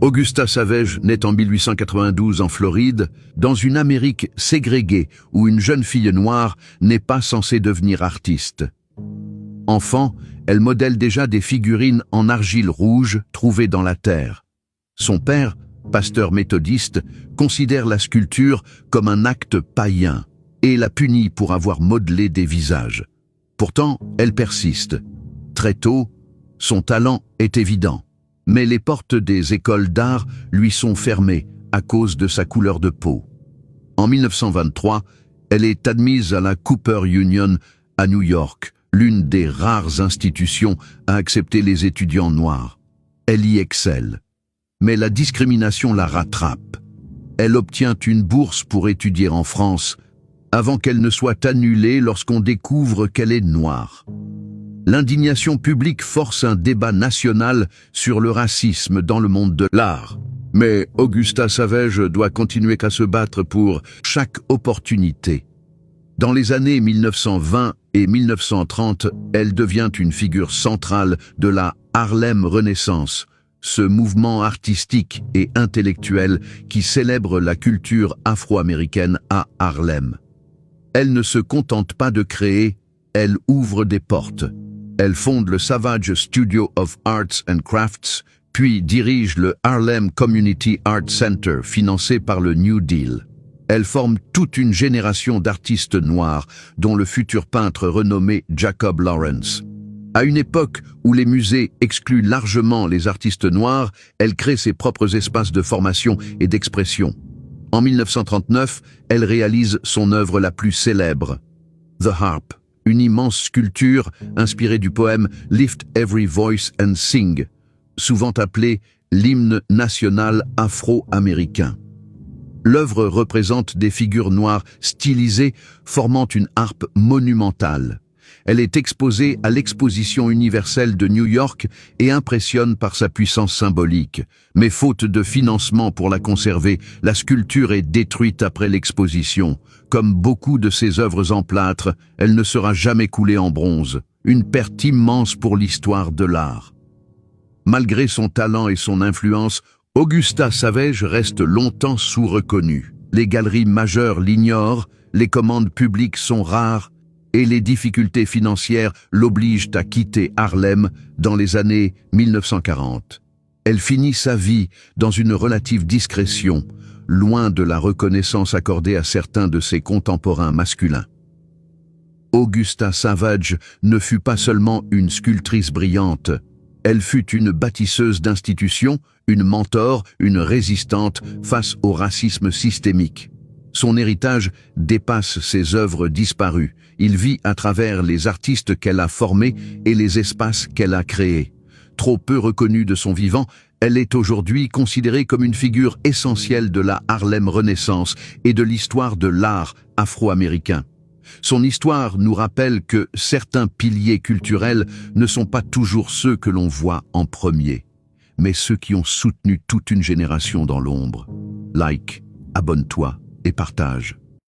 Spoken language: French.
Augusta Savage naît en 1892 en Floride, dans une Amérique ségrégée où une jeune fille noire n'est pas censée devenir artiste. Enfant, elle modèle déjà des figurines en argile rouge trouvées dans la terre. Son père, pasteur méthodiste, considère la sculpture comme un acte païen et la punit pour avoir modelé des visages. Pourtant, elle persiste. Très tôt, son talent est évident. Mais les portes des écoles d'art lui sont fermées à cause de sa couleur de peau. En 1923, elle est admise à la Cooper Union à New York, l'une des rares institutions à accepter les étudiants noirs. Elle y excelle. Mais la discrimination la rattrape. Elle obtient une bourse pour étudier en France, avant qu'elle ne soit annulée lorsqu'on découvre qu'elle est noire. L'indignation publique force un débat national sur le racisme dans le monde de l'art. Mais Augusta Savage doit continuer à se battre pour chaque opportunité. Dans les années 1920 et 1930, elle devient une figure centrale de la Harlem Renaissance, ce mouvement artistique et intellectuel qui célèbre la culture afro-américaine à Harlem. Elle ne se contente pas de créer, elle ouvre des portes. Elle fonde le Savage Studio of Arts and Crafts, puis dirige le Harlem Community Art Center, financé par le New Deal. Elle forme toute une génération d'artistes noirs, dont le futur peintre renommé Jacob Lawrence. À une époque où les musées excluent largement les artistes noirs, elle crée ses propres espaces de formation et d'expression. En 1939, elle réalise son œuvre la plus célèbre, The Harp, une immense sculpture inspirée du poème Lift Every Voice and Sing, souvent appelé l'hymne national afro-américain. L'œuvre représente des figures noires stylisées formant une harpe monumentale. Elle est exposée à l'Exposition universelle de New York et impressionne par sa puissance symbolique. Mais faute de financement pour la conserver, la sculpture est détruite après l'exposition. Comme beaucoup de ses œuvres en plâtre, elle ne sera jamais coulée en bronze. Une perte immense pour l'histoire de l'art. Malgré son talent et son influence, Augusta Savage reste longtemps sous-reconnue. Les galeries majeures l'ignorent, les commandes publiques sont rares, et les difficultés financières l'obligent à quitter Harlem dans les années 1940. Elle finit sa vie dans une relative discrétion, loin de la reconnaissance accordée à certains de ses contemporains masculins. Augusta Savage ne fut pas seulement une sculptrice brillante, elle fut une bâtisseuse d'institutions, une mentor, une résistante face au racisme systémique. Son héritage dépasse ses œuvres disparues. Il vit à travers les artistes qu'elle a formés et les espaces qu'elle a créés. Trop peu reconnue de son vivant, elle est aujourd'hui considérée comme une figure essentielle de la Harlem Renaissance et de l'histoire de l'art afro-américain. Son histoire nous rappelle que certains piliers culturels ne sont pas toujours ceux que l'on voit en premier, mais ceux qui ont soutenu toute une génération dans l'ombre. Like, abonne-toi et partage.